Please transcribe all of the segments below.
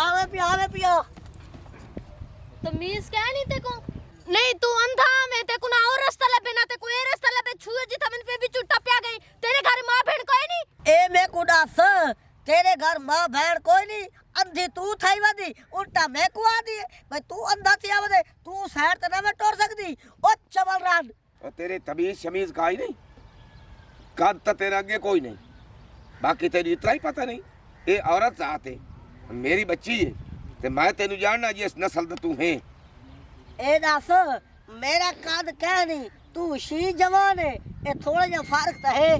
आवे पिया तमीज क्या नहीं तेको नहीं तू अंधा मैं तेको ना और रास्ता लबे ना तेको ए रास्ता लबे छुए जी थमन पे भी चुट्टा प्या गई तेरे घर मां बहन कोई नहीं ए मैं कुडास तेरे घर मां बहन कोई नहीं अंधी तू थाई वादी उल्टा मैं को आदी भाई तू अंधा थी आवदे तू शहर त ना में टोर सकदी ओ चवल रान और तेरे तमीज शमीज का ही नहीं कद तो तेरे आगे कोई नहीं बाकी तेरी इतना ही पता नहीं ये औरत जात है मेरी बच्ची है ते मैं तेनु जानना जिस नस्ल दा तू है ए दस मेरा कद कह नहीं तू शी जवान है ए थोड़ा जा फर्क तो है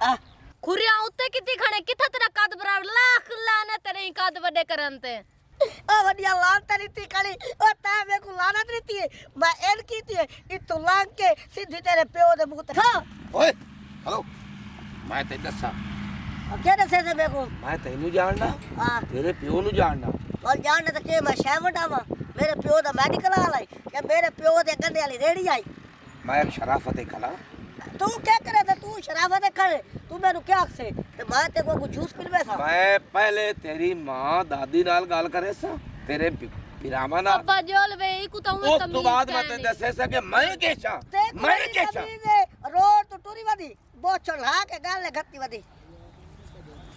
आ खुरिया उत्ते किती खणे किथा तेरा कद बराबर लाख लाना तेरे कद बड़े करन ते ओ वडिया लानत रीति कड़ी ओ ता मे को लानत रीति है मैं एन कीती है इ तू लांग के सीधी तेरे प्यो दे मुंह ते खा ओए हेलो मैं ते दसा क्या दसे से मे को मैं तेनु जानना हां तेरे प्यो नु जानना और जानने तो के मैं शह वडावा मेरे प्यो दा मेडिकल वाला है के मेरे प्यो दे गन्ने वाली रेड़ी आई मैं शराफत कला तू क्या करे थे तू शराफत करे तू मेनू क्या से ते मैं ते को जूस पिलवे सा मैं पहले तेरी मां दादी नाल गाल करे सा तेरे पिरामा नाल अब्बा जोल वे इकु तो उस तो बाद मैं ते दसे सा के मैं केशा रोड तो टूरी वदी बोचड़ ला के गाल ले गत्ती वदी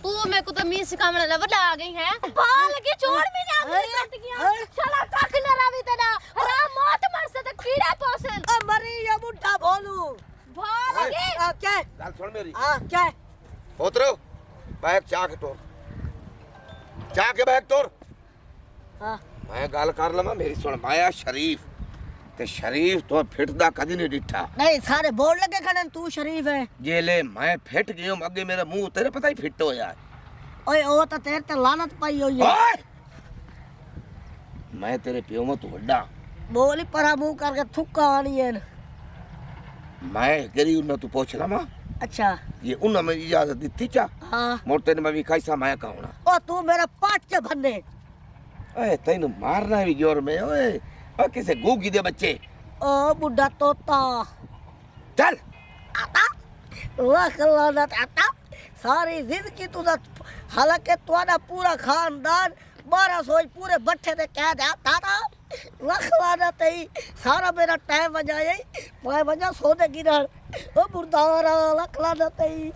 तू मेरे को तमीज सिखावने ला वडा आ गई है बाल के छोड़ में ना कट गया चला कख न रावी तेरा हराम मौत मर से ते कीड़ा पोसन ओ मरी ये मुठा बोलू भाग लगे क्या गाल सुन मेरी हां क्या उतरो बैग चा के तोड़ चा के बैग तोड़ हां मैं गाल कर लमा मेरी सुन माया शरीफ ते शरीफ तो फिटदा कदी नहीं डिठा नहीं सारे बोल लगे खड़न तू शरीफ है जेले मैं फिट गयो अगे मेरा मुंह तेरे पता ही फिट हो यार ओए ओ तो तेरे ते लानत पाई होई है ओए मैं तेरे पियो में तू वड्डा बोली परा मुंह करके थुक्का आनी है मैं गरी उन तू पूछ लमा अच्छा ये उन में इजाजत दी चा हां मोटे ने मैं भी कैसा मैं कहूना ओ तू मेरा पाट के भन्ने ओए तैनु मारना भी जोर में ओए ओ किसे गूगी दे बच्चे ओ बुड्ढा तोता चल आता लाख लानत आता सारी जिंदगी तुझा हालांकि तुम्हारा पूरा खानदान 12 सोच पूरे बट्ठे ते कह दे आता लाख लानत ही सारा मेरा टाइम बजाए मैं बजा सो दे गिरन ओ बुरदारा लाख लानत ही